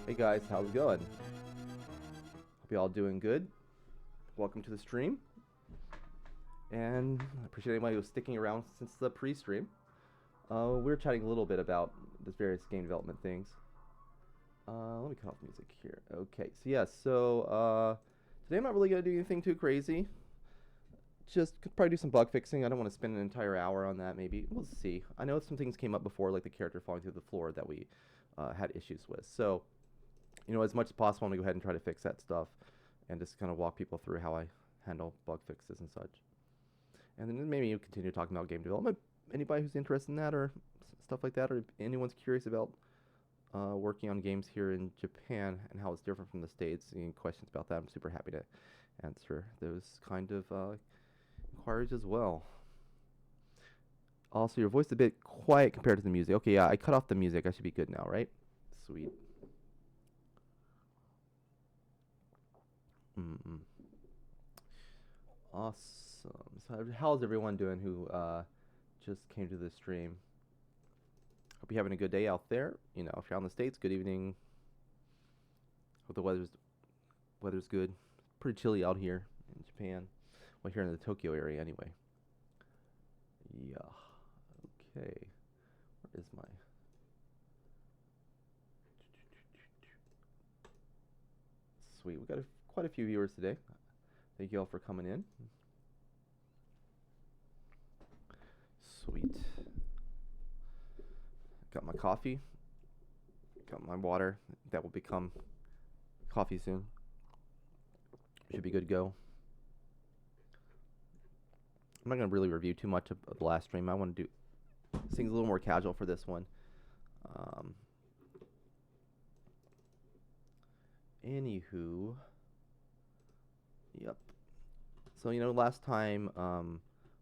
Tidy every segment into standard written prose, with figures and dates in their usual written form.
Hey guys, how's it going? Hope you all doing good. Welcome to the stream, and I appreciate anybody who's sticking around since the pre-stream. We are chatting a little bit about this various game development things. Let me cut off the music here. Okay, so yeah, today I'm not really gonna do anything too crazy. Just could probably do some bug fixing. I don't want to spend an entire hour on that. Maybe we'll see. I know some things came up before, like the character falling through the floor that we had issues with. So as much as possible, I'm gonna go ahead and try to fix that stuff, and just kind of walk people through how I handle bug fixes and such. And then maybe you continue talking about game development. Anybody who's interested in that or stuff like that, or anyone's curious about working on games here in Japan and how it's different from the States, any questions about that, I'm super happy to answer those kind of inquiries as well. Also, your voice is a bit quiet compared to the music. Okay, yeah, I cut off the music. I should be good now, right? Sweet. Mm-mm. Awesome. So how's everyone doing who just came to the stream? Hope you're having a good day out there. If you're out in the States, good evening. Hope the weather's good. Pretty chilly out here in Japan. Well, here in the Tokyo area anyway. Yeah. Okay. Where is my Sweet. We got quite a few viewers today. Thank you all for coming in. Sweet. Got my coffee. Got my water. That will become coffee soon. Should be good to go. I'm not going to really review too much of the last stream. I want to do things a little more casual for this one. Um, Anywho, yep. So last time,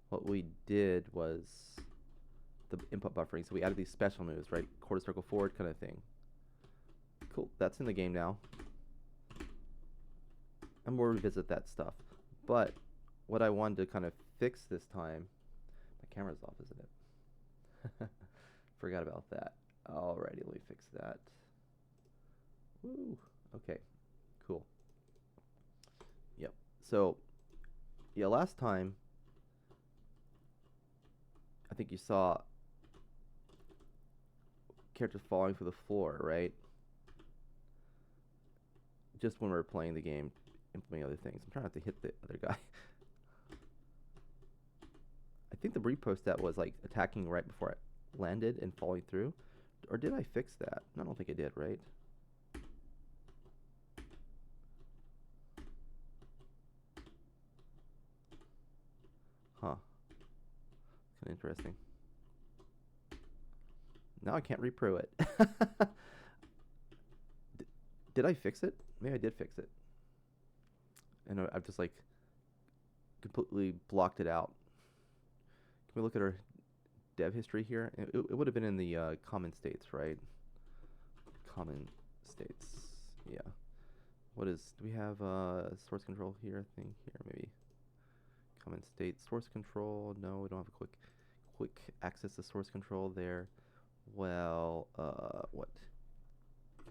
what we did was the input buffering. So we added these special moves, right? Quarter circle forward kind of thing. Cool. That's in the game now. And we'll revisit that stuff. But what I wanted to kind of fix this time, my camera's off, isn't it? Forgot about that. Alrighty, let me fix that. Woo. Okay. Cool. Yep. So, yeah, last time, I think you saw characters falling through the floor, right? Just when we were playing the game, implementing other things. I'm trying not to hit the other guy. I think the repost that was like attacking right before it landed and falling through. Or did I fix that? I don't think I did, right? Huh. Kind of interesting. Now I can't repro it. Did I fix it? Maybe I did fix it. And I've just like completely blocked it out. Can we look at our dev history here? It would have been in the common states, right? Common states. Yeah. Do we have source control here? I think here maybe. Common state source control. No, we don't have a quick access to source control there. Well, what?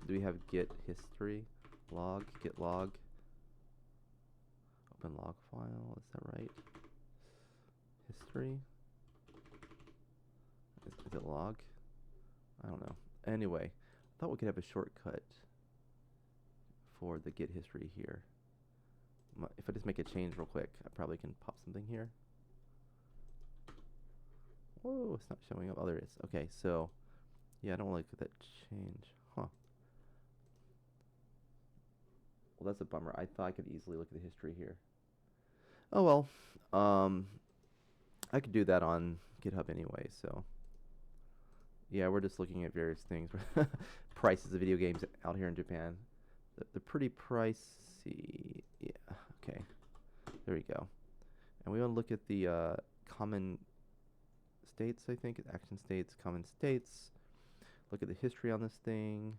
Do we have git history? Log, git log. Open log file, is that right? History? Is it log? I don't know. Anyway, I thought we could have a shortcut for the git history here. If I just make a change real quick, I probably can pop something here. Whoa, it's not showing up. Oh, there it is. Okay, so, yeah, I don't want to look at that change. Huh. Well, that's a bummer. I thought I could easily look at the history here. Oh, well. I could do that on GitHub anyway, so. Yeah, we're just looking at various things. Prices of video games out here in Japan. They're pretty pricey. Yeah, okay. There we go. And we want to look at the common states, I think. Action states, common states. Look at the history on this thing.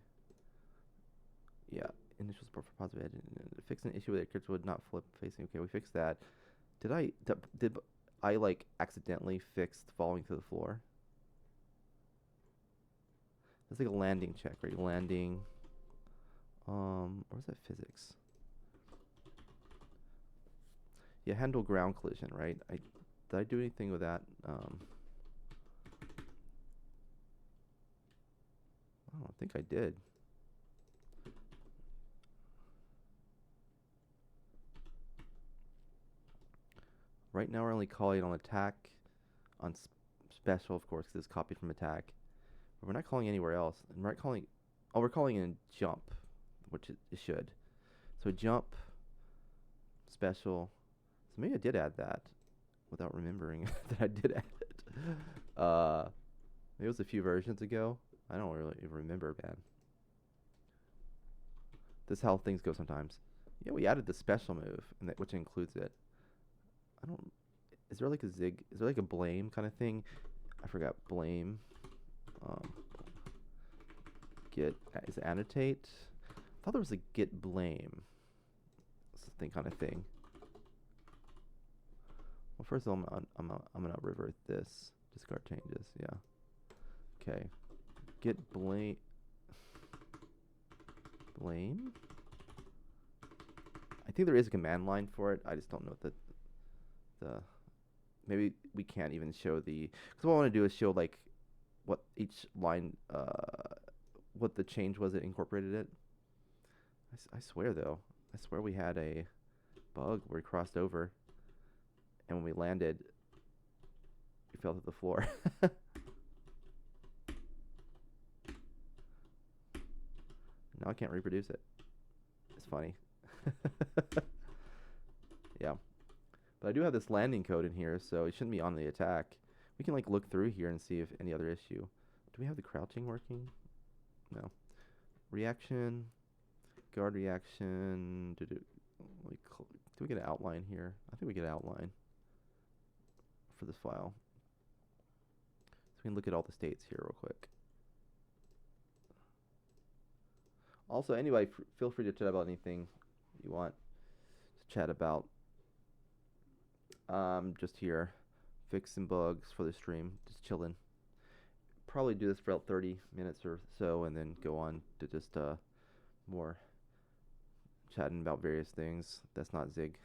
Yeah, initial support for positive edge. Fix an issue where the characters would not flip facing. Okay, we fixed that. Did I like accidentally fix falling to the floor? It's like a landing check, right? Landing. Or is that physics? Yeah, handle ground collision, right? Did I do anything with that? I don't think I did. Right now we're only calling on attack, on special, of course, because it's copied from attack. But we're not calling anywhere else. And we're not calling... Oh, we're calling in jump, which it should. So jump, special. So maybe I did add that without remembering that I did add it. Maybe it was a few versions ago. I don't really even remember, man. This is how things go sometimes. Yeah, we added the special move, which includes it. I don't... Is there like a zig? Is there like a blame kind of thing? I forgot. Blame. Get... Is it annotate? I thought there was a get blame. Something kind of thing. Well, first of all, I'm gonna revert this. Discard changes. Yeah. Okay. Get blame. Blame? I think there is a command line for it. I just don't know the maybe we can't even show the, because what I want to do is show like what each line what the change was that incorporated it. I swear though, I swear we had a bug where we crossed over and when we landed we fell to the floor. Now I can't reproduce it. It's funny. Yeah. But I do have this landing code in here, so it shouldn't be on the attack. We can like look through here and see if any other issue. Do we have the crouching working? No. Reaction, guard reaction. Do we get an outline here? I think we get an outline for this file. So we can look at all the states here real quick. Also, anyway, feel free to chat about anything you want to chat about. Just here, fixing bugs for the stream, just chilling. Probably do this for about 30 minutes or so, and then go on to just more chatting about various things. That's not Zig,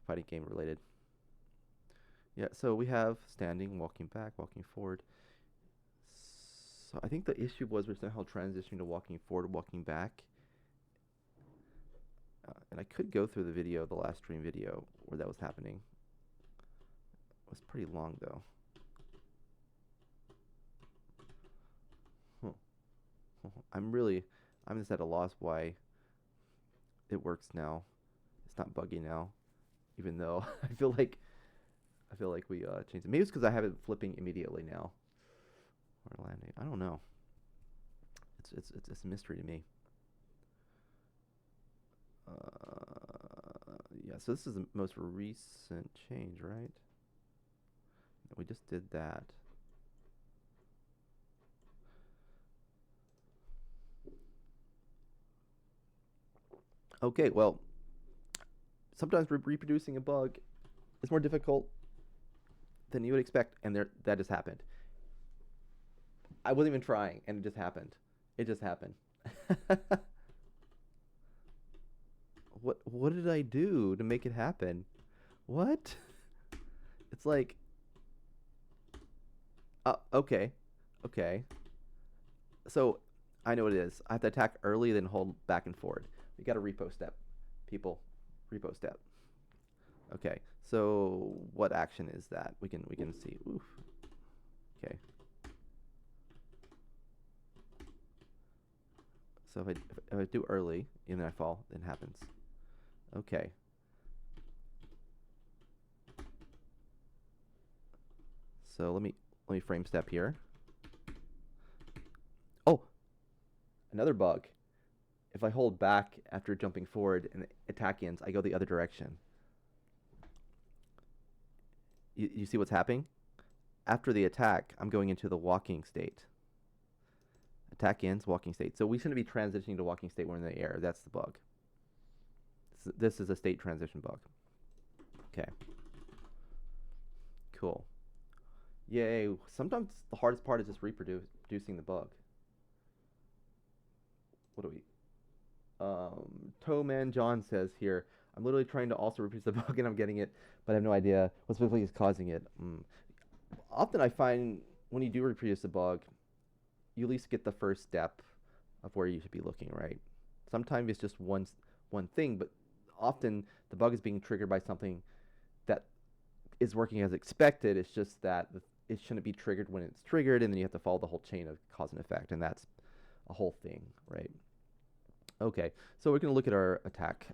fighting game related. Yeah, so we have standing, walking back, walking forward. So I think the issue was we're somehow transitioning to walking forward, walking back. And I could go through the video, the last stream video, where that was happening. It was pretty long though. I'm just at a loss why it works now. It's not buggy now, even though I feel like we changed it. Maybe it's because I have it flipping immediately now. Or landing. I don't know. It's a mystery to me. Yeah, so this is the most recent change, right? We just did that. Okay, well, sometimes reproducing a bug is more difficult than you would expect, and that just happened. I wasn't even trying, and it just happened. It just happened. What did I do to make it happen? What? It's like, okay, okay. So I know what it is. I have to attack early, then hold back and forward. We got a repo step, people. Repo step. Okay. So what action is that? We can see. Oof. Okay. So if I do early and then I fall, then it happens. Okay. So let me frame step here. Oh, another bug. If I hold back after jumping forward and the attack ends, I go the other direction. You see what's happening? After the attack, I'm going into the walking state. Attack ends, walking state. So we shouldn't be transitioning to walking state when we're in the air. That's the bug. This is a state transition bug. Okay. Cool. Yay. Sometimes the hardest part is just reproducing the bug. What do we... Toeman John says here, I'm literally trying to also reproduce the bug and I'm getting it, but I have no idea what specifically is causing it. Often I find when you do reproduce a bug, you at least get the first step of where you should be looking, right? Sometimes it's just one thing, but often the bug is being triggered by something that is working as expected. It's just that it shouldn't be triggered when it's triggered, and then you have to follow the whole chain of cause and effect, and that's a whole thing, right? Okay, so we're going to look at our attack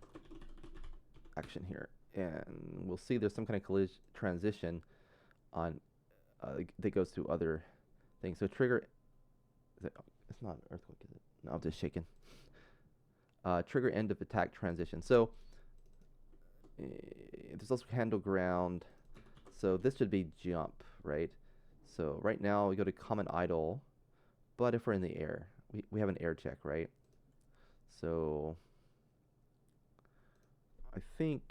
action here, and we'll see there's some kind of collision transition on that goes through other things. So trigger, it's not earthquake, is it? No, I'm just shaking. Trigger end of attack transition. So there's also handle ground. So this should be jump, right? So right now we go to common idle, but if we're in the air, we have an air check, right? So I think,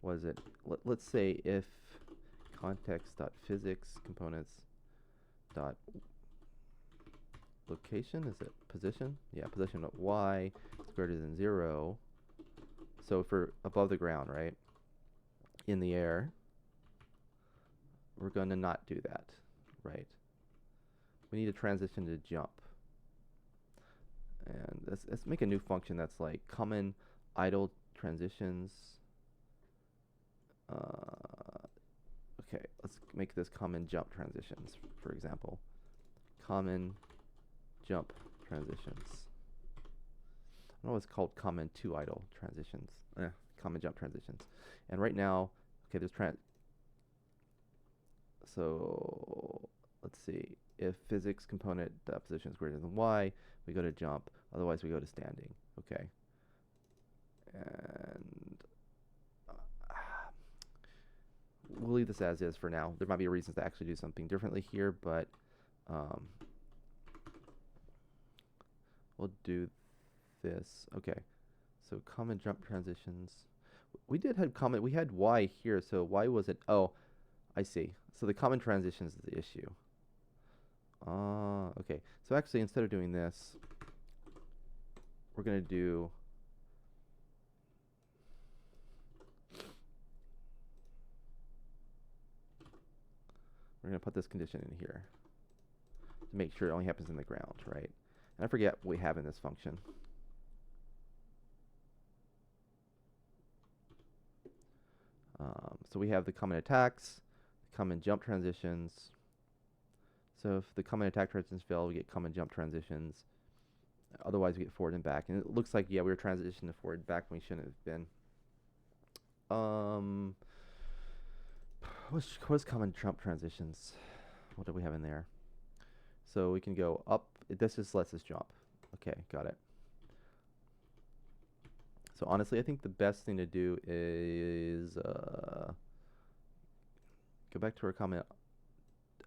was it, let's say if context.physics components dot location, is it position? Yeah, position of y is greater than 0. So for above the ground, right? In the air, we're going to not do that, right? We need to transition to jump. And let's make a new function that's like common idle transitions. Okay, let's make this common jump transitions, for example. Common jump transitions. I don't know what's called common to idle transitions. Common jump transitions. And right now, okay, there's so let's see. If physics component position is greater than y, we go to jump. Otherwise, we go to standing. Okay. And we'll leave this as is for now. There might be reasons to actually do something differently here, but we'll do this. Okay. So common jump transitions. We did have common. We had y here, so why was it? Oh, I see. So the common transitions is the issue. Okay. So actually, instead of doing this, we're going to do we're going to put this condition in here to make sure it only happens in the ground, right? And I forget what we have in this function. So we have the common attacks, common jump transitions. So if the common attack transitions fail, we get common jump transitions. Otherwise, we get forward and back. And it looks like, yeah, we were transitioning to forward and back when we shouldn't have been. What's common jump transitions? What do we have in there? So we can go up. This just lets us jump. Okay, got it. So honestly, I think the best thing to do is go back to our comment.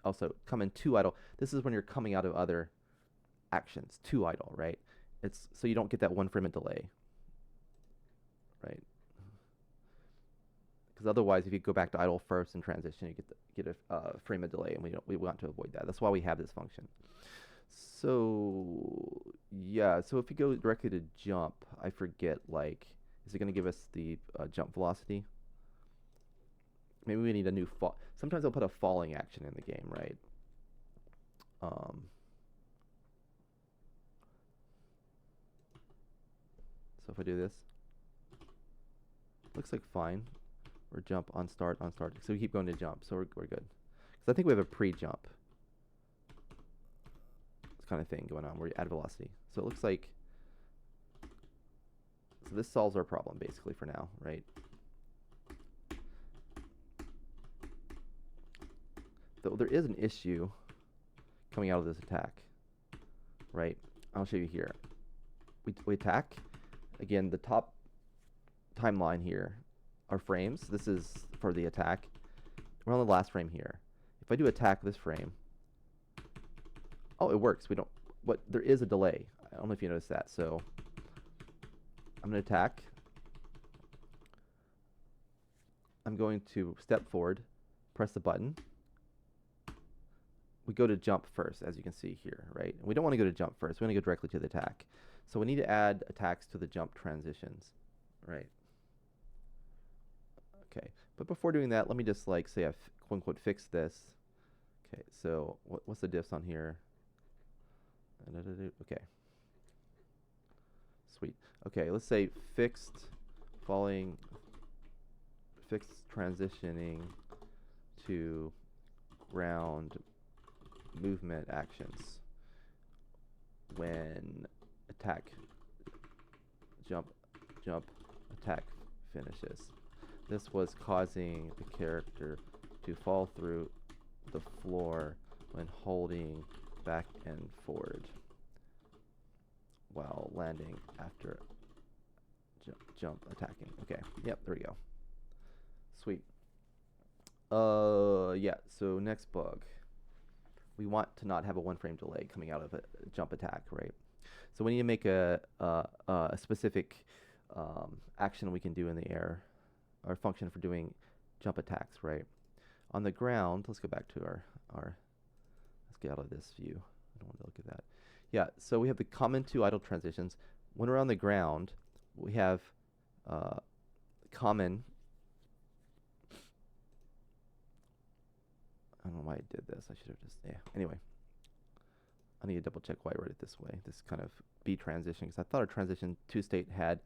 Also, common to idle. This is when you're coming out of other actions. To idle, right? It's so you don't get that one frame of delay, right? Because otherwise, if you go back to idle first and transition, you get a frame of delay, and we want to avoid that. That's why we have this function. So yeah, so if you go directly to jump, I forget, like, is it going to give us the jump velocity? Maybe we need a new fall. Sometimes I'll put a falling action in the game, right? So if I do this, looks like fine. Or jump on start, on start. So we keep going to jump, so we're good. Because I think we have a pre-jump kind of thing going on where you add velocity. So it looks like, so this solves our problem basically for now, right? Though there is an issue coming out of this attack, right? I'll show you here. We attack. Again, the top timeline here are frames. This is for the attack. We're on the last frame here. If I do attack this frame, oh, it works. We don't, but there is a delay. I don't know if you noticed that. So I'm going to attack. I'm going to step forward, press the button. We go to jump first, as you can see here, right? And we don't want to go to jump first. We want to go directly to the attack. So we need to add attacks to the jump transitions, right? Okay, but before doing that, let me just like say I quote unquote fix this. Okay, so what's the diffs on here? Okay, sweet. Okay, let's say fixed transitioning to ground movement actions when attack jump attack finishes. This was causing the character to fall through the floor when holding back and forward while landing after jump attacking. Okay, yep, there we go. Sweet. Yeah, so next bug. We want to not have a 1 frame delay coming out of a jump attack, right? So we need to make a specific action we can do in the air, or function for doing jump attacks, right? On the ground, let's go back to our let's get out of this view. I don't want to look at that. Yeah, so we have the common two idle transitions. When we're on the ground, we have common. I don't know why I did this. I should have just, yeah. Anyway, I need to double check why I wrote it this way. This kind of B transition, because I thought our transition to state had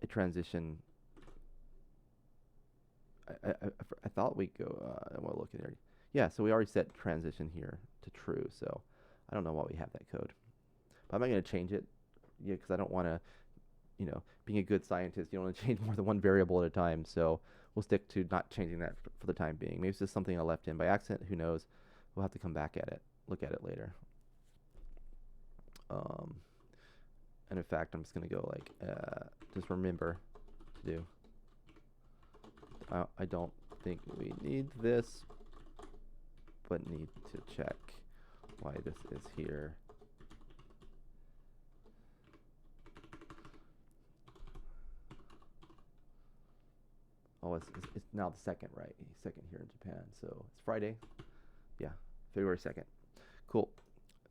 a transition. I thought we go, I want to look at it. Yeah, so we already set transition here to true, so I don't know why we have that code. But I'm not going to change it, yeah, because I don't want to, you know, being a good scientist, you don't want to change more than one variable at a time, so we'll stick to not changing that for the time being. Maybe it's just something I left in by accident, who knows. We'll have to come back at it, look at it later. And in fact, I'm just going to go like, just remember to do. I don't think we need this, but need to check why this is here. Oh, it's now the 2nd, right? 2nd here in Japan, so it's Friday. Yeah, February 2nd. Cool.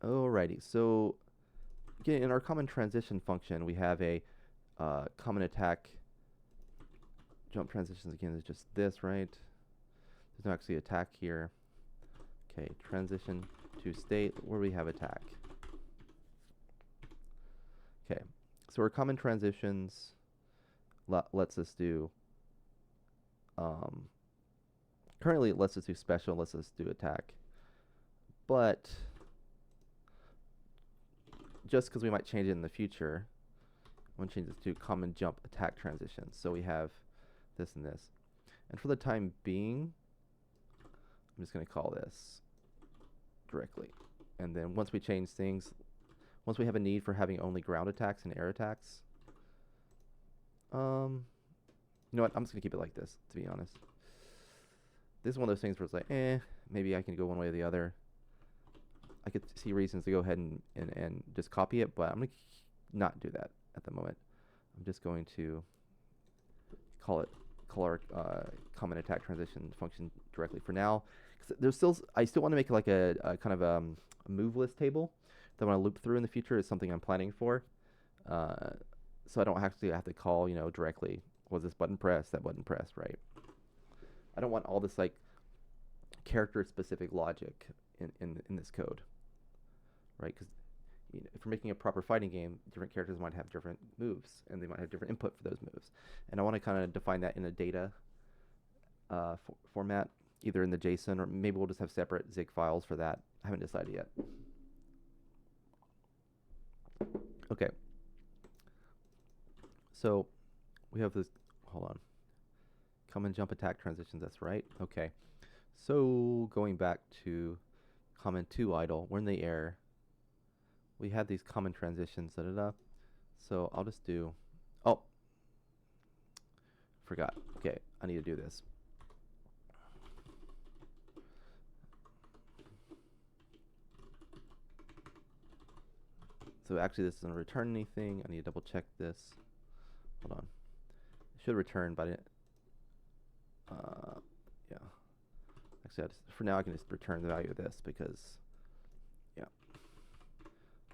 Alrighty, so again, in our common transition function, we have a common attack jump transitions. Again, is just this, right? There's no actually attack here. Okay, transition to state where we have attack. Okay, so our common transitions lets us do, currently it lets us do special, lets us do attack, but just because we might change it in the future, I'm going to change this to common jump attack transitions. So we have this and this. And for the time being, I'm just going to call this directly. And then once we change things, once we have a need for having only ground attacks and air attacks, you know what, I'm just going to keep it like this, to be honest. This is one of those things where it's like, maybe I can go one way or the other. I could see reasons to go ahead and just copy it, but I'm going to not do that at the moment. I'm just going to call our common attack transition function directly for now. There's I still want to make like a kind of a move list table that I want to loop through in the future. Is something I'm planning for. So I don't actually have to call, you know, directly, was this button pressed, that button pressed, right? I don't want all this like character specific logic in this code, right? Because you know, if we're making a proper fighting game, different characters might have different moves, and they might have different input for those moves. And I want to kind of define that in a data format, either in the JSON, or maybe we'll just have separate zig files for that. I haven't decided yet. Okay. So we have this, hold on. Common jump attack transitions, that's right. Okay. So going back to common to idle, we're in the air. We have these common transitions, So I'll just do, oh, forgot. Okay, I need to do this. So actually this doesn't return anything. I need to double check this. Hold on. It should return, but yeah. Actually, for now I can just return the value of this because, yeah,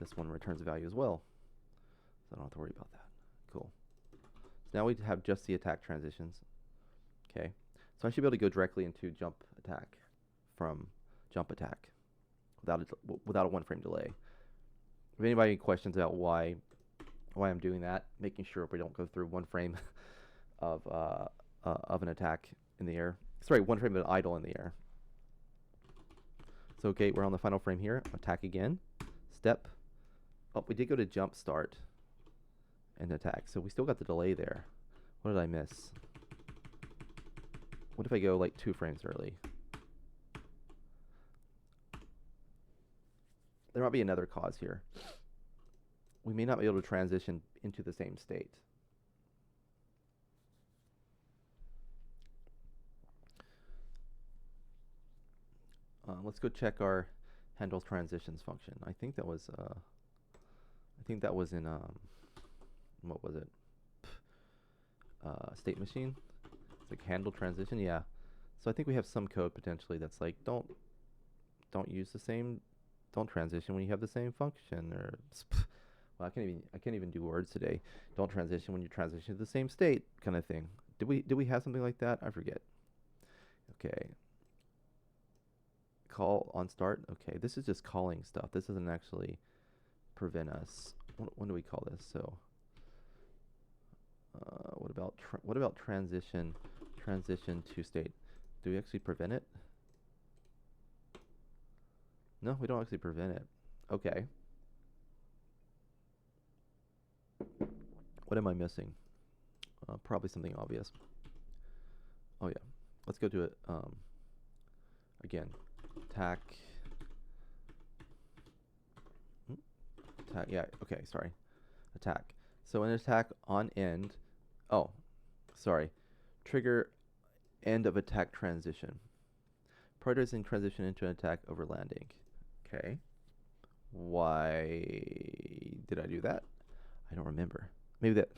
this one returns a value as well. So I don't have to worry about that. Cool. So now we have just the attack transitions. Okay. So I should be able to go directly into jump attack from jump attack without a 1 frame delay. If anybody has questions about why I'm doing that, making sure we don't go through 1 frame of an attack in the air. Sorry, 1 frame of an idle in the air. So okay, we're on the final frame here. Attack again. Step. Oh, we did go to jump start and attack. So we still got the delay there. What did I miss? What if I go like 2 frames early? There might be another cause here. We may not be able to transition into the same state. Let's go check our handle transitions function. I think that was in what was it? State machine. It's like handle transition. Yeah. So I think we have some code potentially that's like don't transition when you have the same function, or well, I can't even do words today. Don't transition when you transition to the same state, kind of thing. Did we have something like that? I forget. Okay. Call on start. Okay, this is just calling stuff. This doesn't actually prevent us. When do we call this? So what about transition to state? Do we actually prevent it? No, we don't actually prevent it. Okay. What am I missing? Probably something obvious. Oh yeah. Let's go to it again. Attack. Attack. Yeah. Okay. Sorry. Attack. So an attack on end. Oh, sorry. Trigger end of attack transition. Prioritizing transition into an attack over landing. Okay. Why did I do that? I don't remember. Maybe that.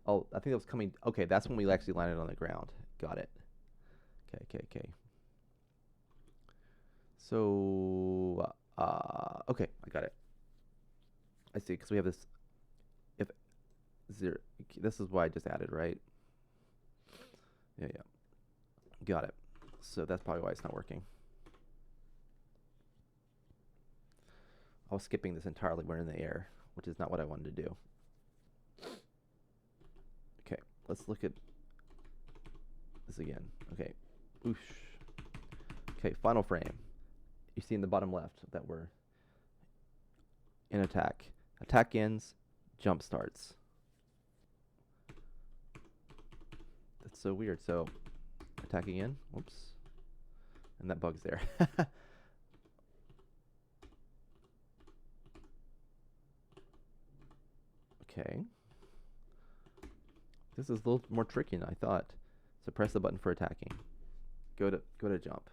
Oh, I think that was coming. Okay, that's when we actually landed on the ground. Got it. Okay. So, okay, I got it. I see, because we have this. If zero, this is why I just added, right? Yeah. Got it. So that's probably why it's not working. I was skipping this entirely. We're in the air, which is not what I wanted to do. Okay, let's look at this again. Okay, oosh. Okay, final frame. You see in the bottom left that we're in attack. Attack ends, jump starts. That's so weird. So, attack again. Whoops. And that bug's there. Okay. This is a little more tricky than I thought. So press the button for attacking. Go to jump.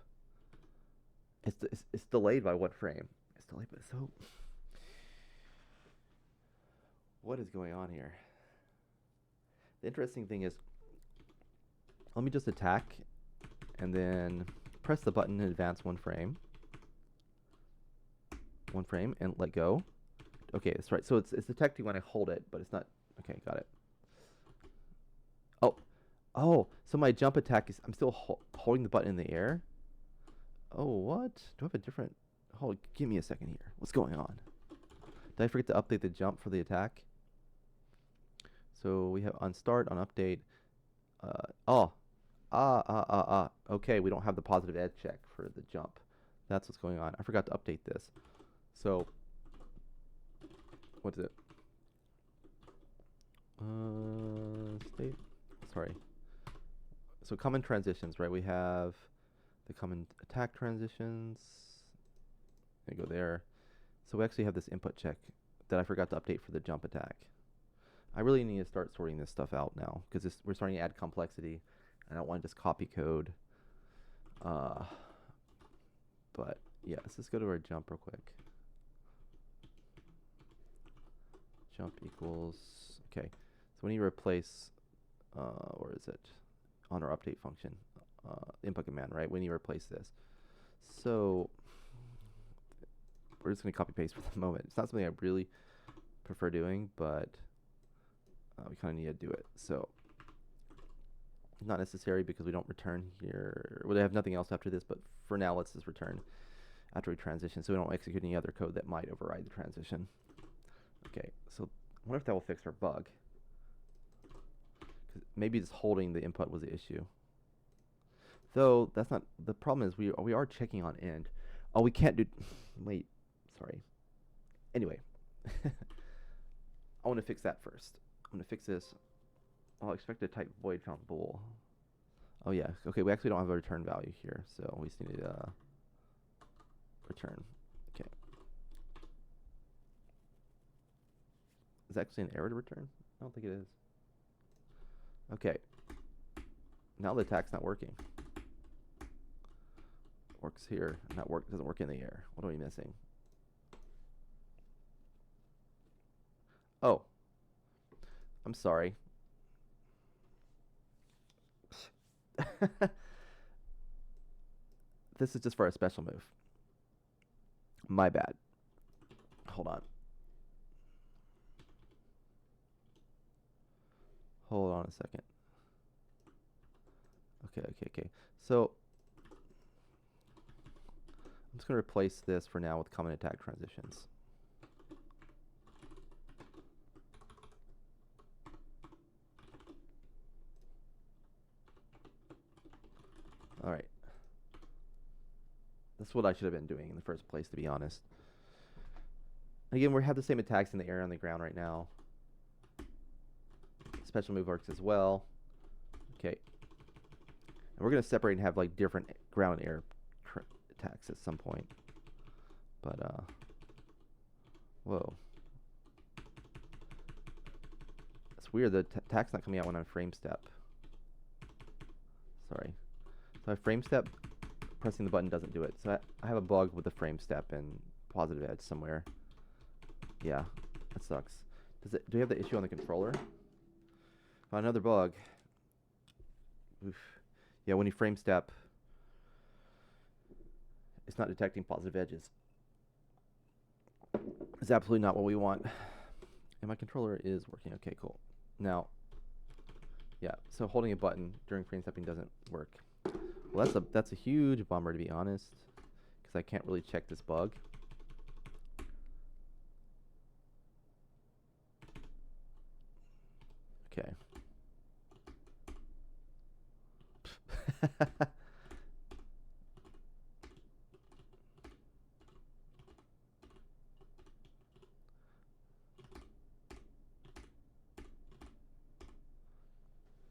It's delayed by 1 frame. It's delayed by so. What is going on here? The interesting thing is, let me just attack, and then press the button and advance 1 frame. 1 frame and let go. Okay, that's right. So it's detecting when I hold it, but it's not. Okay, got it. Oh, so my jump attack is, I'm still holding the button in the air. Oh, what? Do I have a different? Hold, give me a second here. What's going on? Did I forget to update the jump for the attack? So we have on start, on update. Okay, we don't have the positive edge check for the jump. That's what's going on. I forgot to update this. So, what is it? State. Sorry. So common transitions, right? We have the common attack transitions. They go there. So we actually have this input check that I forgot to update for the jump attack. I really need to start sorting this stuff out now because we're starting to add complexity. I don't want to just copy code. But yeah, let's just go to our jump real quick. Jump equals, okay. So when you replace, where is it? On our update function, input command, right? When you replace this. So we're just going to copy paste for the moment. It's not something I really prefer doing, but we kind of need to do it. So not necessary because we don't return here. Well, they have nothing else after this, but for now, let's just return after we transition so we don't execute any other code that might override the transition. Okay, so I wonder if that will fix our bug. 'Cause maybe just holding the input was the issue. Though that's not the problem. Is we are checking on end. Oh, we can't do. Wait, sorry. Anyway, I want to fix that first. I'm going to fix this. I'll expect to type void found bool. Oh yeah. Okay, we actually don't have a return value here, so we just need to return. Okay. Is that actually an error to return? I don't think it is. Okay. Now the attack's not working. Works here, not work. Doesn't work in the air. What are we missing? Oh, I'm sorry. This is just for a special move. My bad. Hold on. Hold on a second. Okay. So I'm just going to replace this for now with common attack transitions. All right. That's what I should have been doing in the first place, to be honest. Again, we have the same attacks in the air and on the ground right now. Special move works as well. Okay. And we're going to separate and have like different ground and air attacks at some point. But, whoa. It's weird, the attack's not coming out when I'm frame step. Sorry. So I frame step, pressing the button doesn't do it. So I have a bug with the frame step and positive edge somewhere. Yeah, that sucks. Do you have the issue on the controller? Oh, another bug. Oof. Yeah, when you frame step, it's not detecting positive edges. It's absolutely not what we want. And my controller is working. Okay, cool. Now, yeah, so holding a button during frame stepping doesn't work. Well, that's a huge bummer, to be honest, because I can't really check this bug. Okay.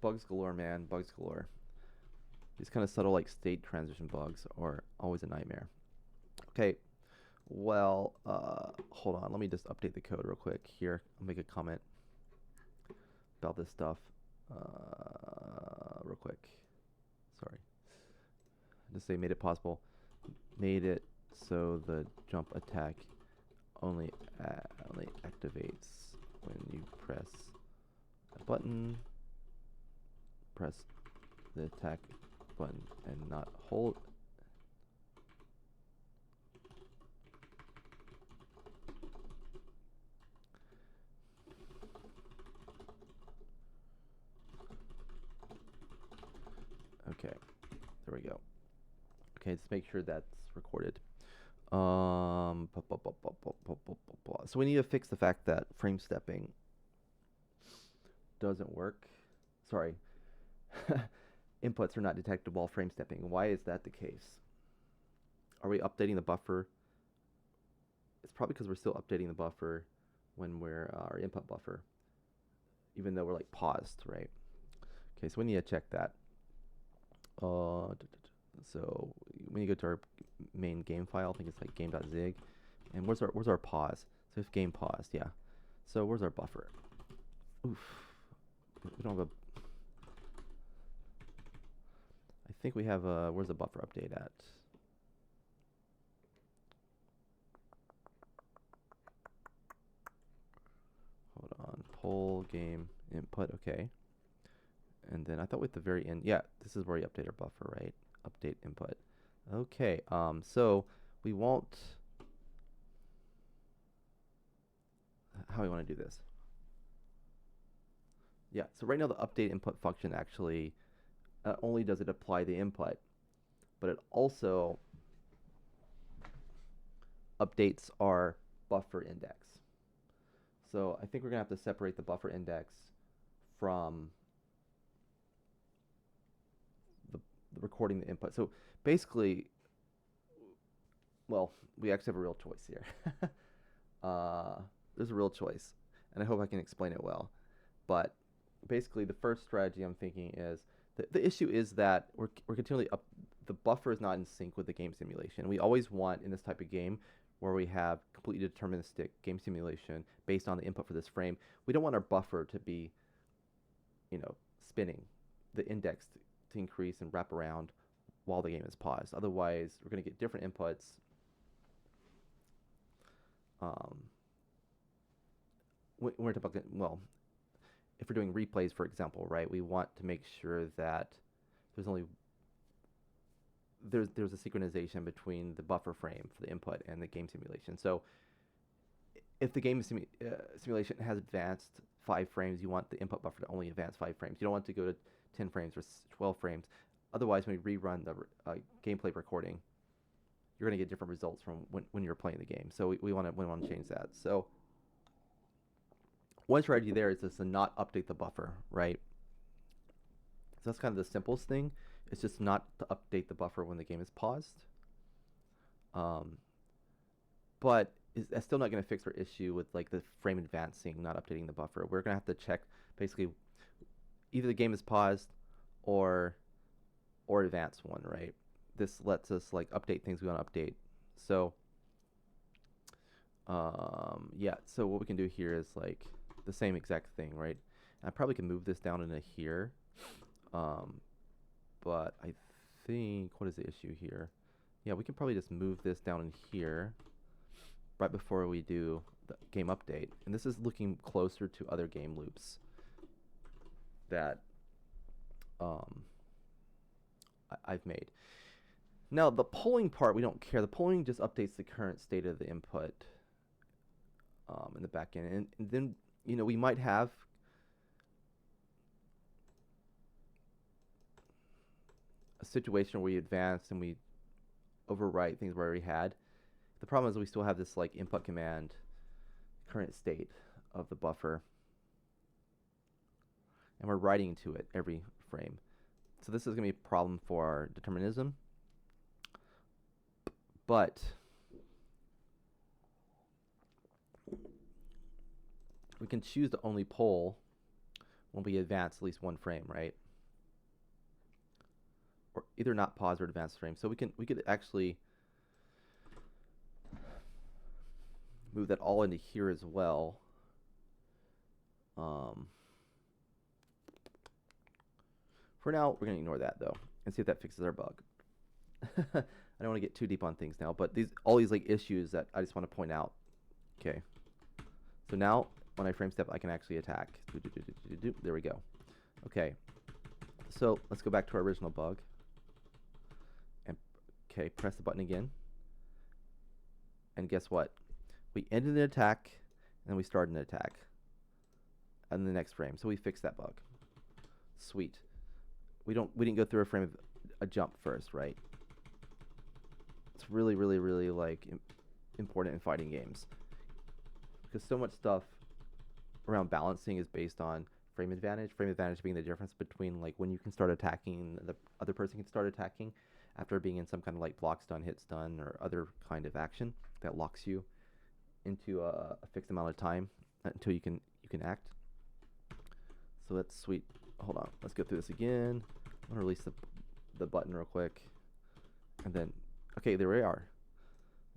Bugs galore, man. Bugs galore. These kind of subtle, like, state transition bugs are always a nightmare. Okay. Well, hold on. Let me just update the code real quick here. I'll make a comment about this stuff real quick. Sorry. Just say made it possible. Made it so the jump attack only activates when you press a button. Press the attack button and not hold. Okay, there we go. Okay, let's make sure that's recorded. So we need to fix the fact that frame stepping doesn't work. Sorry. Inputs are not detected while frame stepping. Why is that the case? Are we updating the buffer? It's probably because we're still updating the buffer when we're our input buffer, even though we're like paused, right? Okay, so we need to check that. So when you go to our main game file, I think it's like game.zig, and where's our pause? So if game paused, yeah. So where's our buffer? Oof, we don't have a. I think we have a. Where's the buffer update at? Hold on. Poll game input. Okay. And then I thought at the very end, yeah, this is where we update our buffer, right? Update input. Okay, so we won't, how do we want to do this? Yeah, so right now the update input function actually only does it apply the input, but it also updates our buffer index. So I think we're going to have to separate the buffer index from the recording the input. So basically, well, we actually have a real choice here. There's a real choice, and I hope I can explain it well. But basically, the first strategy I'm thinking is the issue is that we're continually the buffer is not in sync with the game simulation. We always want in this type of game where we have completely deterministic game simulation based on the input for this frame. We don't want our buffer to be, spinning the index to increase and wrap around while the game is paused. Otherwise, we're going to get different inputs. When we're talking, well, if we're doing replays, for example, right, we want to make sure that there's a synchronization between the buffer frame for the input and the game simulation. So if the game simulation has advanced 5 frames, you want the input buffer to only advance 5 frames. You don't want to go to 10 frames or 12 frames. Otherwise, when we rerun the gameplay recording, you're going to get different results from when you're playing the game. So we want to change that. So one strategy there is just to not update the buffer, right? So that's kind of the simplest thing. It's just not to update the buffer when the game is paused. But that's still not going to fix our issue with like the frame advancing, not updating the buffer. We're going to have to check basically either the game is paused or advance one, right? This lets us like update things we want to update. So yeah, so what we can do here is like the same exact thing, right? And I probably can move this down into here. But I think, what is the issue here? Yeah, we can probably just move this down in here right before we do the game update. And this is looking closer to other game loops that I've made. Now, the polling part, we don't care. The polling just updates the current state of the input in the back end. And then, we might have a situation where we advance and we overwrite things we already had. The problem is we still have this like input command current state of the buffer, and we're writing to it every frame. So this is going to be a problem for our determinism. But we can choose to only poll when we advance at least 1 frame, right? Or either not pause or advance frame. So we could actually move that all into here as well. For now, we're going to ignore that though and see if that fixes our bug. I don't want to get too deep on things now, but all these like issues that I just want to point out. Okay. So now when I frame step, I can actually attack. There we go. Okay. So let's go back to our original bug. And okay, press the button again. And guess what? We ended an attack and then we started an attack. And the next frame. So we fixed that bug. Sweet. We didn't go through a frame of a jump first, right? It's really, really, really like important in fighting games, because so much stuff around balancing is based on frame advantage. Frame advantage being the difference between like when you can start attacking, the other person can start attacking after being in some kind of like block stun, hit stun, or other kind of action that locks you into a fixed amount of time until you can act. So that's sweet. Hold on, let's go through this again. I'm gonna release the button real quick, and then okay, there we are.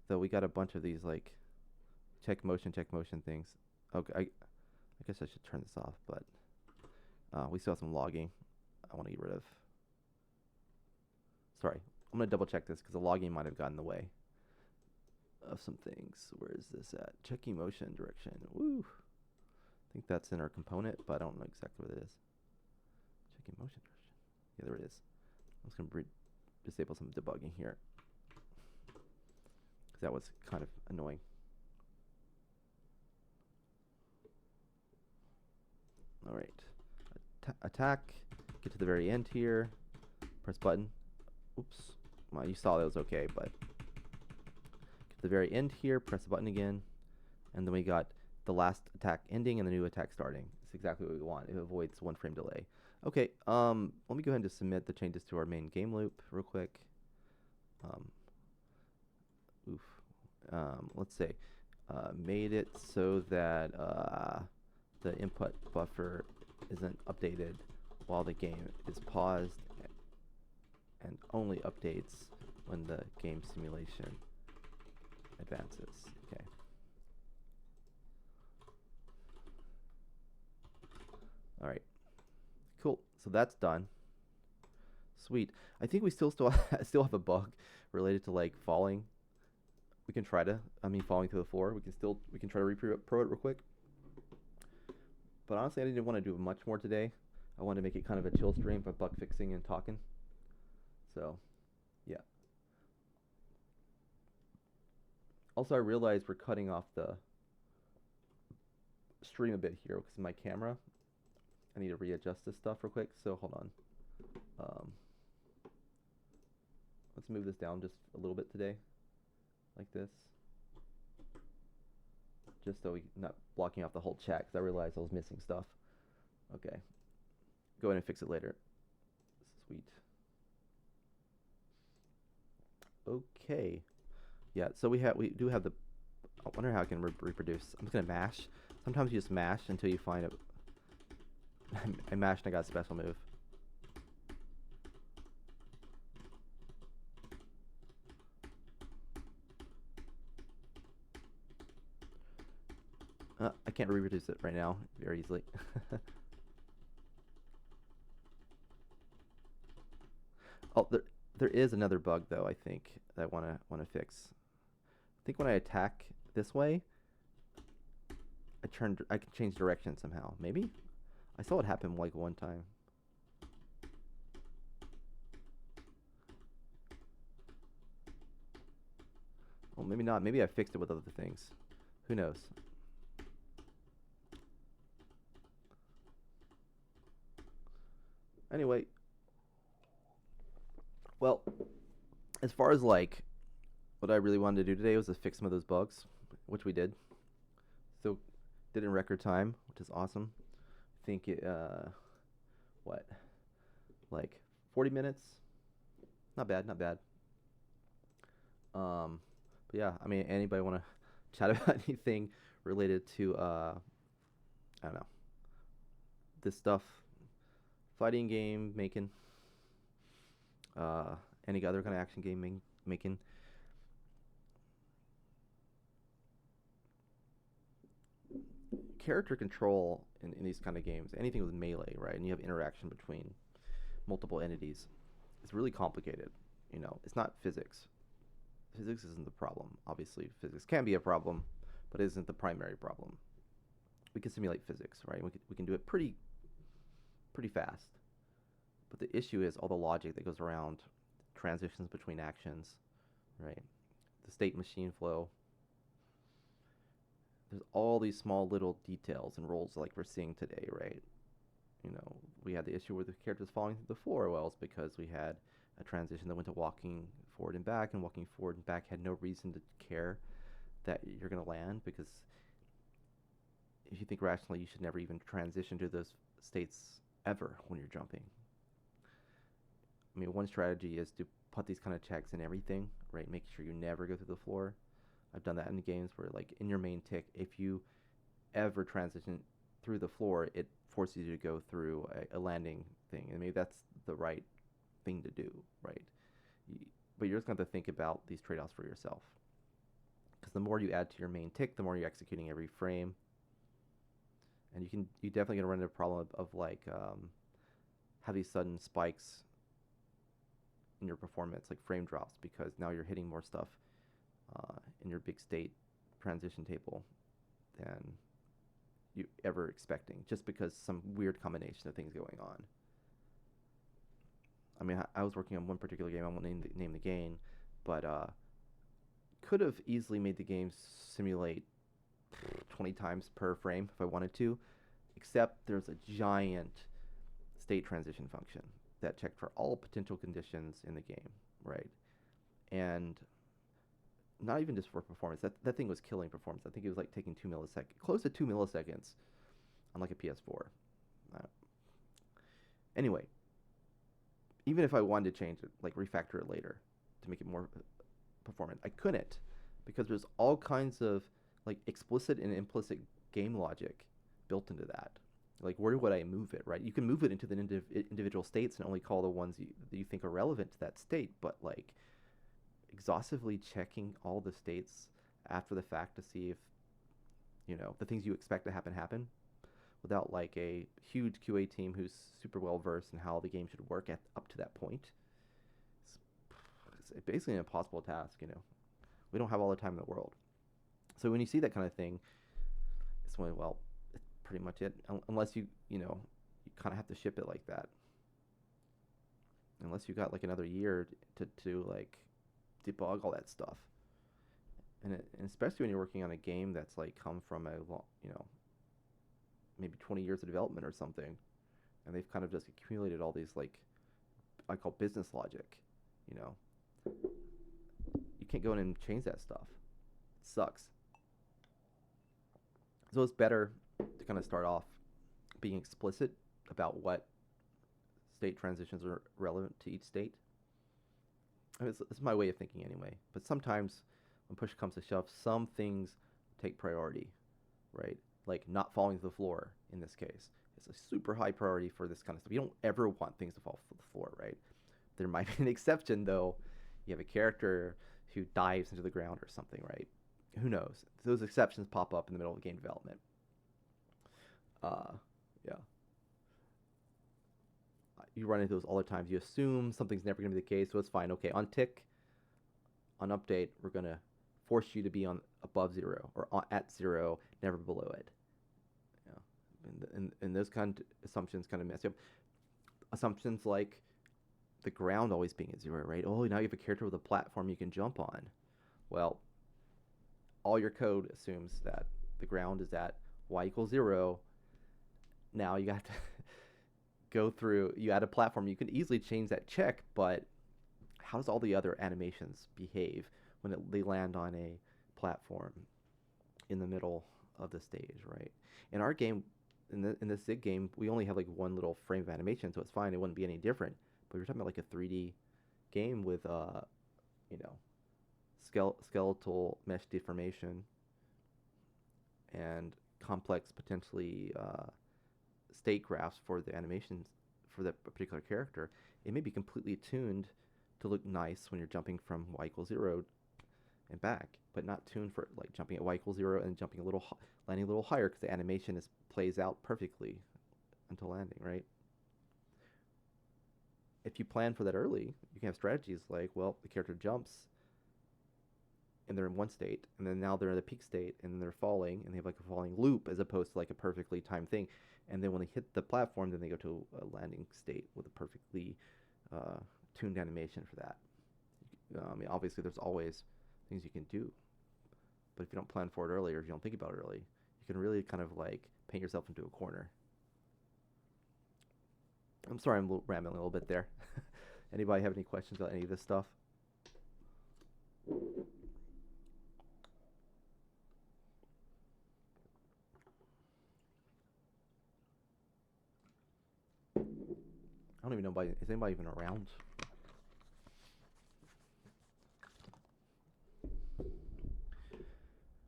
So we got a bunch of these like check motion things. Okay, I guess I should turn this off, but we still have some logging I want to get rid of. Sorry, I'm gonna double check this because the logging might have gotten in the way of some things. Where is this at? Checking motion direction. Woo. I think that's in our component, but I don't know exactly what it is. Checking motion direction. Yeah, there it is. I'm just gonna disable some debugging here, because that was kind of annoying. All right, attack, get to the very end here, press button. Oops. Well, you saw that was okay, but get to the very end here, press the button again, and then we got the last attack ending and the new attack starting. It's exactly what we want. It avoids 1 frame delay. Okay, let me go ahead and just submit the changes to our main game loop real quick. Let's say made it so that the input buffer isn't updated while the game is paused and only updates when the game simulation advances. Okay. All right. Cool. So that's done. Sweet. I think we still have a bug related to like falling. We can try to, falling to the floor. We can try to repro it real quick. But honestly, I didn't want to do much more today. I wanted to make it kind of a chill stream for bug fixing and talking. So, yeah. Also, I realized we're cutting off the stream a bit here because of my camera. I need to readjust this stuff real quick. So hold on. Let's move this down just a little bit today, like this. Just so we're not blocking off the whole chat, because I realized I was missing stuff. Okay. Go ahead and fix it later. Sweet. Okay. Yeah, so we do have the... I wonder how I can reproduce. I'm just going to mash. Sometimes you just mash until you find it. I mashed and I got a special move. I can't reproduce it right now very easily. Oh, there is another bug though, I think, that I wanna fix. I think when I attack this way, I can change direction somehow. Maybe? I saw it happen like one time. Well, maybe not. Maybe I fixed it with other things. Who knows? Anyway, well, as far as like what I really wanted to do today was to fix some of those bugs, which we did. So did in record time, which is awesome. I think it what, like 40 minutes? Not bad, not bad. But yeah, anybody want to chat about anything related to I don't know, this stuff? Fighting game making, any other kind of action game making. Character control in these kind of games, anything with melee, right? And you have interaction between multiple entities. It's really complicated. You know, it's not physics. Physics isn't the problem. Obviously, physics can be a problem, but it isn't the primary problem. We can simulate physics, right? We can do it pretty fast. But the issue is all the logic that goes around transitions between actions, right? The state machine flow. There's all these small little details and roles like we're seeing today, right? You know, we had the issue where the characters falling through the floor. Well, it's because we had a transition that went to walking forward and walking forward and back had no reason to care that you're going to land, because if you think rationally, you should never even transition to those states ever when you're jumping. One strategy is to put these kind of checks in everything, right? Make sure you never go through the floor. I've done that in games where, like, in your main tick, if you ever transition through the floor, it forces you to go through a landing thing. And maybe that's the right thing to do, right? But you're just going to have to think about these trade-offs for yourself. Because the more you add to your main tick, the more you're executing every frame. And you definitely going to run into a problem of like, have these sudden spikes in your performance, like frame drops, because now you're hitting more stuff in your big state transition table than you ever expecting, just because some weird combination of things going on. I was working on one particular game. I won't name the game, but could have easily made the game simulate 20 times per frame if I wanted to, except there's a giant state transition function that checked for all potential conditions in the game, right? And not even just for performance. That thing was killing performance. I think it was like taking 2 milliseconds, close to 2 milliseconds on like a PS4. Anyway, even if I wanted to change it, like refactor it later to make it more performant, I couldn't because there's all kinds of like explicit and implicit game logic built into that. Like, where would I move it, right? You can move it into the individual states and only call the ones that you think are relevant to that state, but like exhaustively checking all the states after the fact to see if, the things you expect to happen without like a huge QA team who's super well versed in how the game should work up to that point. It's basically an impossible task. We don't have all the time in the world. So when you see that kind of thing, it's when, well, it's pretty much it. Unless you kind of have to ship it like that. Unless you got like another year to like debug all that stuff. And especially when you're working on a game that's like come from a long, maybe 20 years of development or something, and they've kind of just accumulated all these like I call business logic. You can't go in and change that stuff. It sucks. So it's better to kind of start off being explicit about what state transitions are relevant to each state. I mean, it's my way of thinking anyway. But sometimes when push comes to shove, some things take priority, right? Like not falling to the floor in this case. It's a super high priority for this kind of stuff. You don't ever want things to fall to the floor, right? There might be an exception though. You have a character who dives into the ground or something, right? Who knows? Those exceptions pop up in the middle of game development. Yeah. You run into those all the time. You assume something's never going to be the case, so it's fine. Okay, on tick, on update, we're going to force you to be on above 0 or at 0, never below it. And those kind of assumptions kind of mess you up. Assumptions like the ground always being at 0, right? Oh, now you have a character with a platform you can jump on. Well, all your code assumes that the ground is at y equals 0. Now you got to go through, you add a platform, you can easily change that check, but how does all the other animations behave when they land on a platform in the middle of the stage, right? In our game, in the Zig game, we only have like one little frame of animation, so it's fine, it wouldn't be any different. But we're talking about like a 3D game with, skeletal mesh deformation and complex, potentially, state graphs for the animations for that particular character. It may be completely tuned to look nice when you're jumping from y equals 0 and back, but not tuned for like jumping at y equals 0 and jumping landing a little higher because the animation plays out perfectly until landing, right? If you plan for that early, you can have strategies like, well, the character jumps and they're in one state, and then now they're in the peak state, and then they're falling, and they have like a falling loop as opposed to like a perfectly timed thing. And then when they hit the platform, then they go to a landing state with a perfectly tuned animation for that. I mean, obviously, there's always things you can do, but if you don't plan for it early or if you don't think about it early, you can really kind of like paint yourself into a corner. I'm sorry, I'm rambling a little bit there. Anybody have any questions about any of this stuff? I don't even know is anybody even around?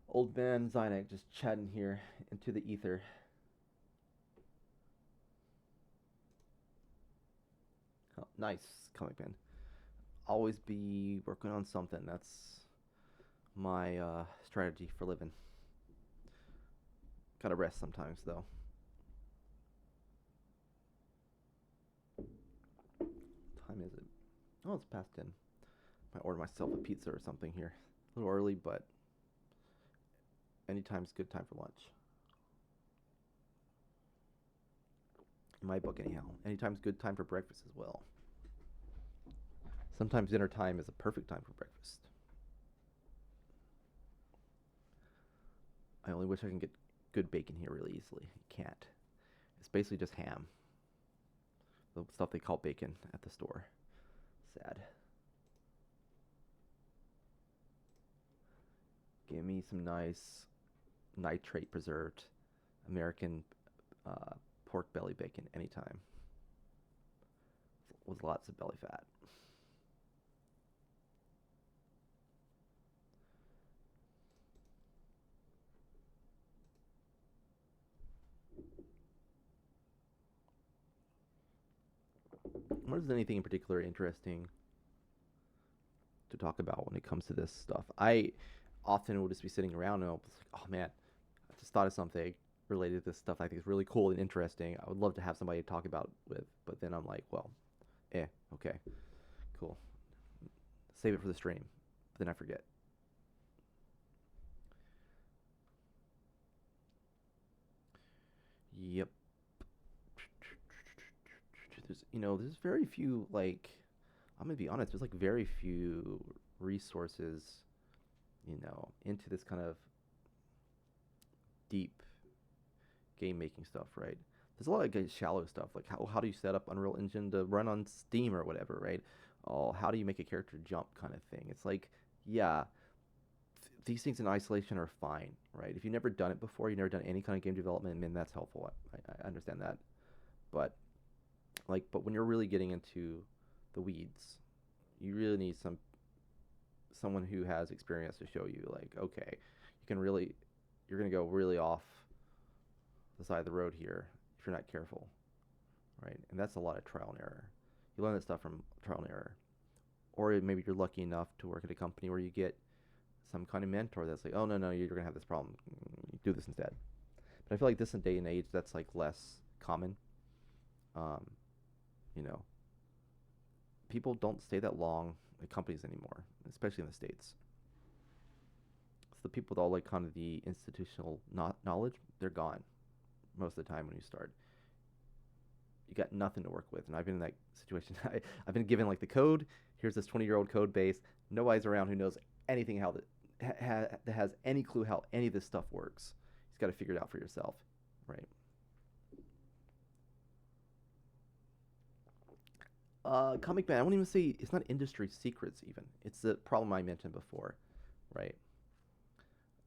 Old man Zynek just chatting here into the ether. Oh, nice, Comic Man. Always be working on something. That's my strategy for living. Gotta rest sometimes, though. What time is it? Oh, it's past 10. Might order myself a pizza or something here. A little early, but anytime's good time for lunch. In my book, anyhow. Anytime's good time for breakfast as well. Sometimes dinner time is a perfect time for breakfast. I only wish I can get good bacon here really easily. You can't. It's basically just ham. The stuff they call bacon at the store. Sad. Give me some nice nitrate preserved American pork belly bacon anytime with lots of belly fat. What is anything in particular interesting to talk about when it comes to this stuff? I often will just be sitting around and I'll be like, oh man, I just thought of something related to this stuff I think is really cool and interesting. I would love to have somebody to talk about with, but then I'm like, well, okay, cool. Save it for the stream. But then I forget. Yep. There's very few like I'm gonna be honest, there's like very few resources, into this kind of deep game making stuff, right? There's a lot of shallow stuff, like how do you set up Unreal Engine to run on Steam or whatever, right? Oh, how do you make a character jump kind of thing? It's like, yeah, these things in isolation are fine, right? If you've never done it before, you've never done any kind of game development, then that's helpful. I understand that, but but when you're really getting into the weeds, you really need someone who has experience to show you, like, okay, you're gonna go really off the side of the road here if you're not careful, right? And that's a lot of trial and error. You learn that stuff from trial and error, or maybe you're lucky enough to work at a company where you get some kind of mentor that's like, oh no, you're gonna have this problem, you do this instead. But I feel like this day and age, that's like less common. Um, you know, people don't stay that long at companies anymore, especially in the States. So the people with all like kind of the institutional knowledge, they're gone most of the time when you start. You got nothing to work with, and I've been in that situation. I've been given like the code. Here's this 20-year-old code base. Nobody's around who knows anything that has any clue how any of this stuff works. You've got to figure it out for yourself, right? Comic Man, I won't even say it's not industry secrets even. It's the problem I mentioned before, right?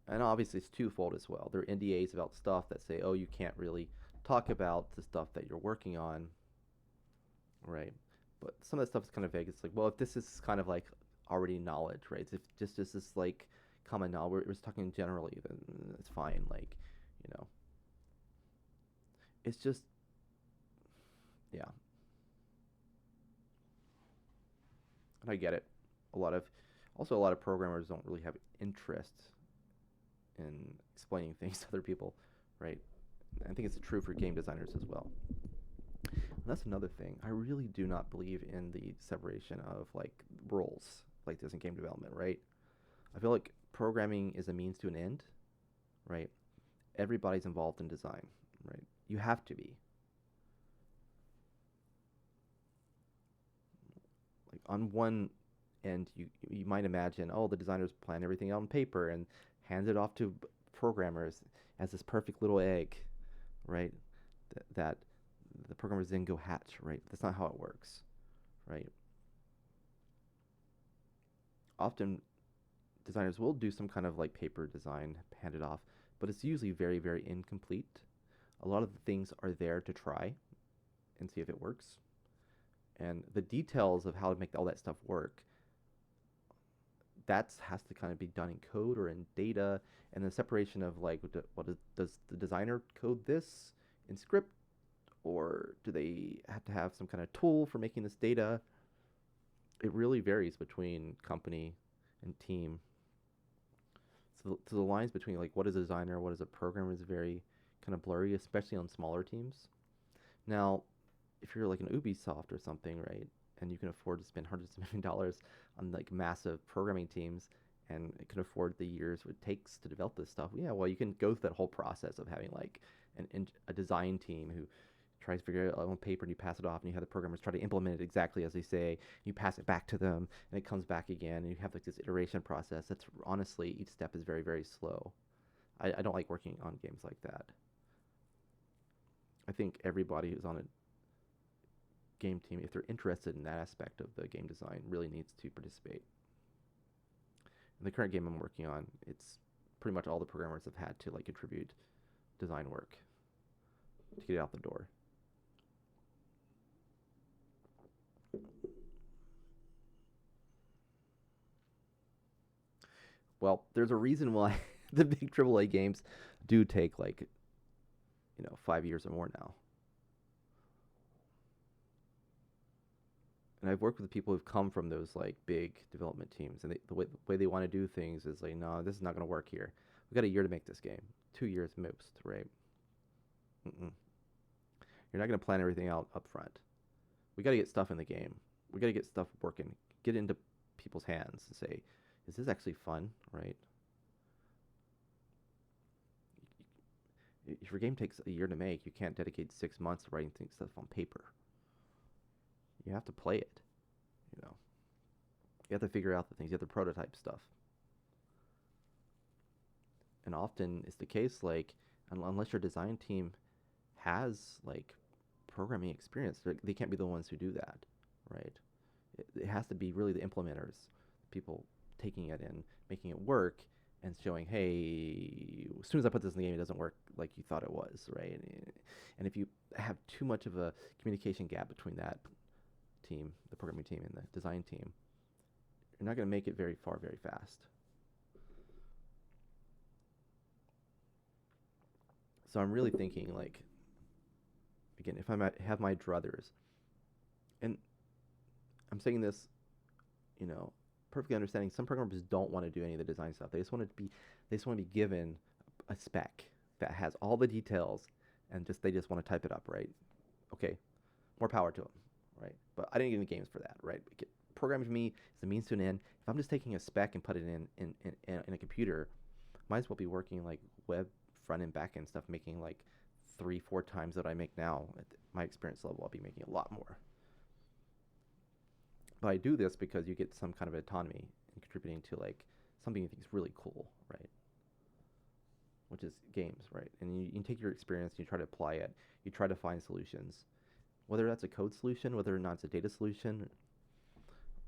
And obviously it's twofold as well. There are NDAs about stuff that say, oh, you can't really talk about the stuff that you're working on, right? But some of that stuff is kind of vague. It's like, well, if this is kind of like already knowledge, right? If just this is like common knowledge, we're just talking generally, then it's fine. Like, you know, it's just, yeah. And I get it. Also a lot of programmers don't really have interest in explaining things to other people, right? I think it's true for game designers as well. And that's another thing. I really do not believe in the separation of like roles like this in game development, right? I feel like programming is a means to an end, right? Everybody's involved in design, right? You have to be. Like on one end, you might imagine, oh, the designers plan everything out on paper and hands it off to programmers as this perfect little egg, right? That the programmers then go hatch, right? That's not how it works, right? Often designers will do some kind of like paper design, hand it off, but it's usually very, very incomplete. A lot of the things are there to try and see if it works. And the details of how to make all that stuff work, that has to kind of be done in code or in data, and the separation of like, does the designer code this in script, or do they have to have some kind of tool for making this data? It really varies between company and team. So the lines between like what is a designer, what is a programmer is very kind of blurry, especially on smaller teams. Now, if you're like an Ubisoft or something, right, and you can afford to spend hundreds of $1 millions on like massive programming teams and it can afford the years it takes to develop this stuff, yeah, well, you can go through that whole process of having like a design team who tries to figure it out on paper and you pass it off and you have the programmers try to implement it exactly as they say. You pass it back to them and it comes back again and you have like this iteration process. That's honestly, each step is very, very slow. I don't like working on games like that. I think everybody who's on it, game team, if they're interested in that aspect of the game design, really needs to participate. In the current game I'm working on, it's pretty much all the programmers have had to like contribute design work to get it out the door. Well, there's a reason why the big AAA games do take like 5 years or more now. And I've worked with people who've come from those like big development teams, and the way they want to do things is like, no, this is not going to work here. We got a year to make this game, 2 years most, right? Mm-mm. You're not going to plan everything out up front. We got to get stuff in the game. We got to get stuff working, get into people's hands, and say, is this actually fun, right? If your game takes a year to make, you can't dedicate 6 months to writing stuff on paper. You have to play it, you know. You have to figure out the things. You have to prototype stuff. And often it's the case, like, unless your design team has, like, programming experience, they can't be the ones who do that, right? It has to be really the implementers, people taking it in, making it work, and showing, hey, as soon as I put this in the game, it doesn't work like you thought it was, right? And if you have too much of a communication gap between that team, the programming team, and the design team, you're not going to make it very far very fast. So I'm really thinking, like, again, if I have my druthers, and I'm saying this, perfectly understanding some programmers don't want to do any of the design stuff. They just want to be given a spec that has all the details, and they just want to type it up, right? Okay, more power to them, right? But I didn't get any games for that, right? Programming to me is a means to an end. If I'm just taking a spec and put it in a computer, might as well be working like web front end, back end stuff, making like 3-4 times that I make now. At my experience level, I'll be making a lot more. But I do this because you get some kind of autonomy in contributing to like something you think is really cool, right? Which is games, right? And you take your experience, you try to apply it, you try to find solutions, whether that's a code solution, whether or not it's a data solution.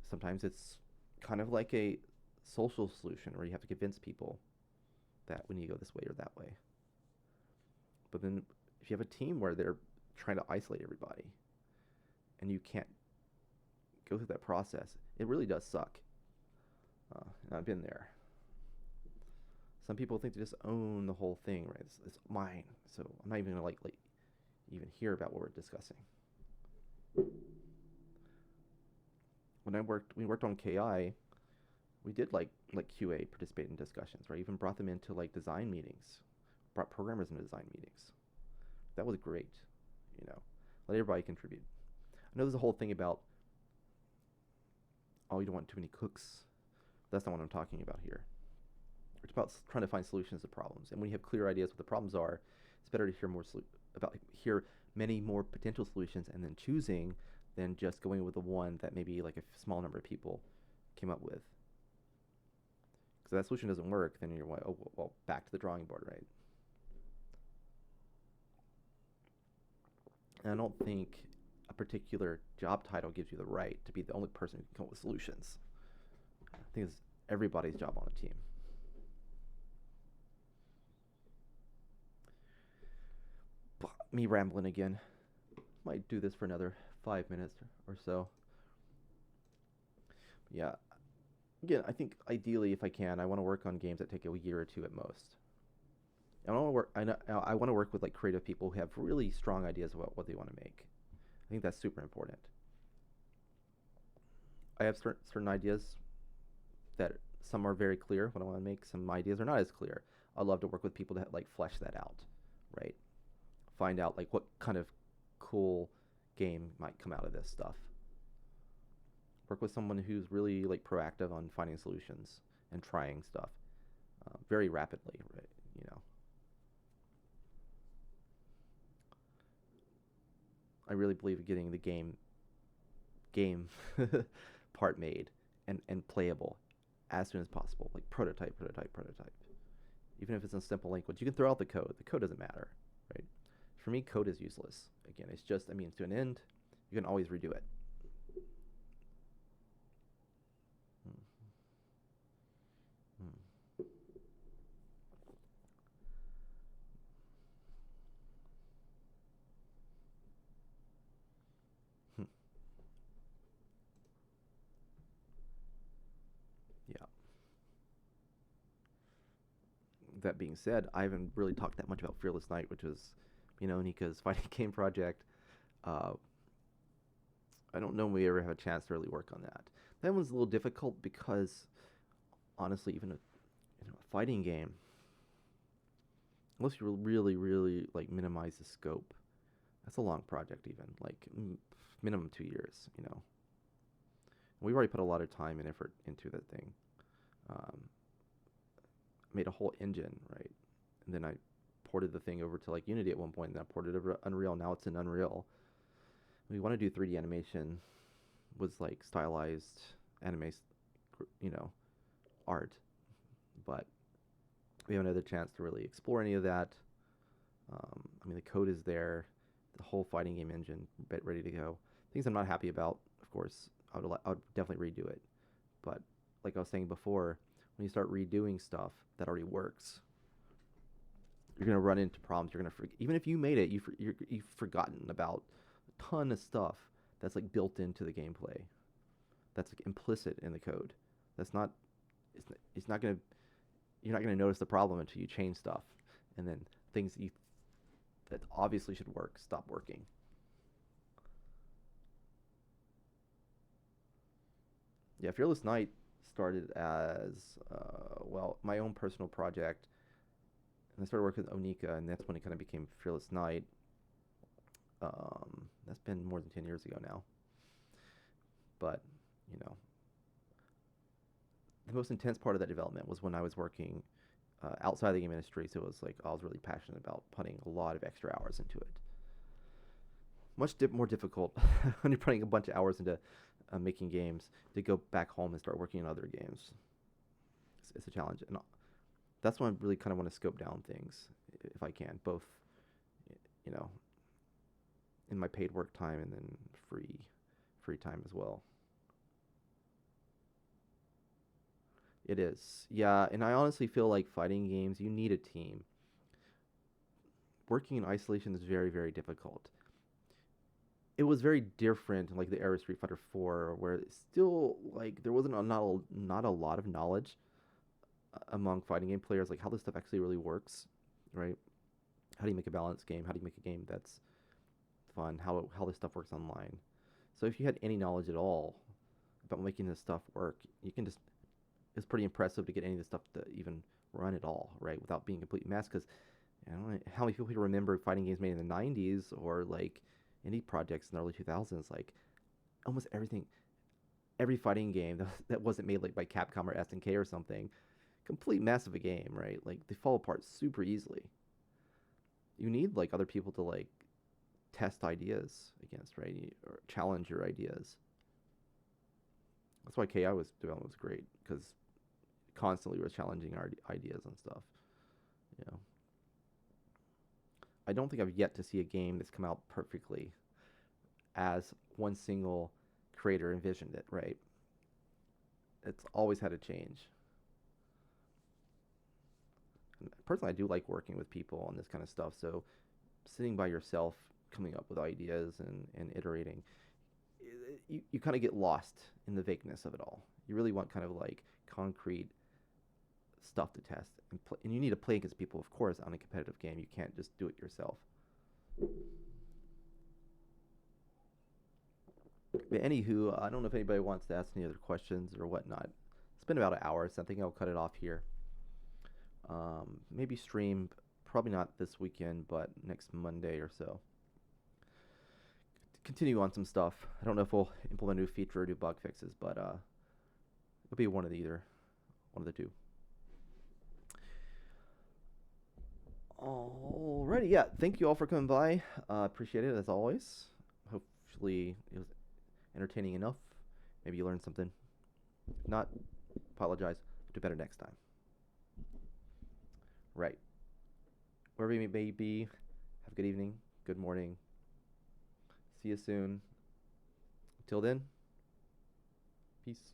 Sometimes it's kind of like a social solution where you have to convince people that we need to go this way or that way. But then if you have a team where they're trying to isolate everybody and you can't go through that process, it really does suck. And I've been there. Some people think they just own the whole thing, right? It's mine, so I'm not even gonna like even hear about what we're discussing. When we worked on KI, we did like QA participate in discussions, right? Even brought them into like design meetings, brought programmers into design meetings. That was great, Let everybody contribute. I know there's a whole thing about, oh, you don't want too many cooks. That's not what I'm talking about here. It's about trying to find solutions to problems. And when you have clear ideas what the problems are, it's better to hear many more potential solutions and then choosing than just going with the one that maybe like a small number of people came up with. Because if that solution doesn't work, then you're like, oh, well, back to the drawing board, right? And I don't think a particular job title gives you the right to be the only person who can come up with solutions. I think it's everybody's job on a team. But me rambling again. Might do this for another 5 minutes or so. Yeah. Again, I think ideally, if I can, I want to work on games that take a year or two at most. I want to work with like creative people who have really strong ideas about what they want to make. I think that's super important. I have certain ideas that some are very clear what I want to make. Some ideas are not as clear. I'd love to work with people to like flesh that out, right? Find out like what kind of cool game might come out of this stuff. Work with someone who's really like proactive on finding solutions and trying stuff very rapidly, right? I really believe in getting the game part made and playable as soon as possible. Like prototype. Even if it's in simple language, you can throw out the code. The code doesn't matter, right? For me, code is useless. Again, it's just a means to an end. You can always redo it. Hmm. Hmm. Yeah. That being said, I haven't really talked that much about Fearless Knight, which was, Nika's fighting game project. Uh, I don't know if we ever have a chance to really work on that. That one's a little difficult because, honestly, even a fighting game, unless you really, really like minimize the scope, that's a long project. Even like minimum 2 years. We've already put a lot of time and effort into that thing. Um, made a whole engine, right? And then I ported the thing over to like Unity at one point, and then I ported it over to Unreal. Now it's in Unreal. We want to do 3D animation, was like stylized anime, you know, art, but we haven't had a chance to really explore any of that. I mean, the code is there, the whole fighting game engine ready to go. Things I'm not happy about, of course, I would definitely redo it. But like I was saying before, when you start redoing stuff that already works, you're gonna run into problems. You're gonna even if you made it, you've forgotten about a ton of stuff that's like built into the gameplay. That's like implicit in the code. That's not. It's not gonna. You're not gonna notice the problem until you change stuff, and then things that obviously should work stop working. Yeah, Fearless Knight started as my own personal project, and I started working with Onika, and that's when it kind of became Fearless Knight. That's been more than 10 years ago now. But you know, the most intense part of that development was when I was working outside the game industry. So it was like I was really passionate about putting a lot of extra hours into it. Much more difficult when you're putting a bunch of hours into making games to go back home and start working on other games. It's a challenge, and that's when I really kind of want to scope down things if I can, both you know in my paid work time and then free time as well. It is, yeah, and I honestly feel like fighting games you need a team. Working in isolation is very very difficult. It was very different in like the era of Street Fighter 4, where it's still like there wasn't not a lot of knowledge among fighting game players, like how this stuff actually really works, right? How do you make a balanced game? How do you make a game that's fun? How this stuff works online? So if you had any knowledge at all about making this stuff work, you can just it's pretty impressive to get any of this stuff to even run at all, right? Without being a complete mess. Because I don't know how many people remember fighting games made in the '90s or like indie projects in the early 2000s. Like almost every fighting game that wasn't made like by Capcom or SNK or something, complete mess of a game, right? Like they fall apart super easily. You need like other people to like test ideas against, right? Or challenge your ideas. That's why KI was development was great because constantly was challenging our ideas and stuff. You know, I don't think I've yet to see a game that's come out perfectly as one single creator envisioned it. Right? It's always had to change. And personally, I do like working with people on this kind of stuff. So sitting by yourself, coming up with ideas and iterating, you kind of get lost in the vagueness of it all. You really want kind of like concrete stuff to test, and you need to play against people, of course, on a competitive game. You can't just do it yourself. But anywho, I don't know if anybody wants to ask any other questions or whatnot. It's been about an hour, so I think I'll cut it off here. Maybe stream, probably not this weekend, but next Monday or so. Continue on some stuff. I don't know if we'll implement a new feature or do bug fixes, but it'll be one of the either, one of the two. Alrighty, yeah. Thank you all for coming by. Appreciate it as always. Hopefully it was entertaining enough. Maybe you learned something. If not, apologize. Do better next time. Right. Wherever you may be, have a good evening, good morning. See you soon. Till then, peace.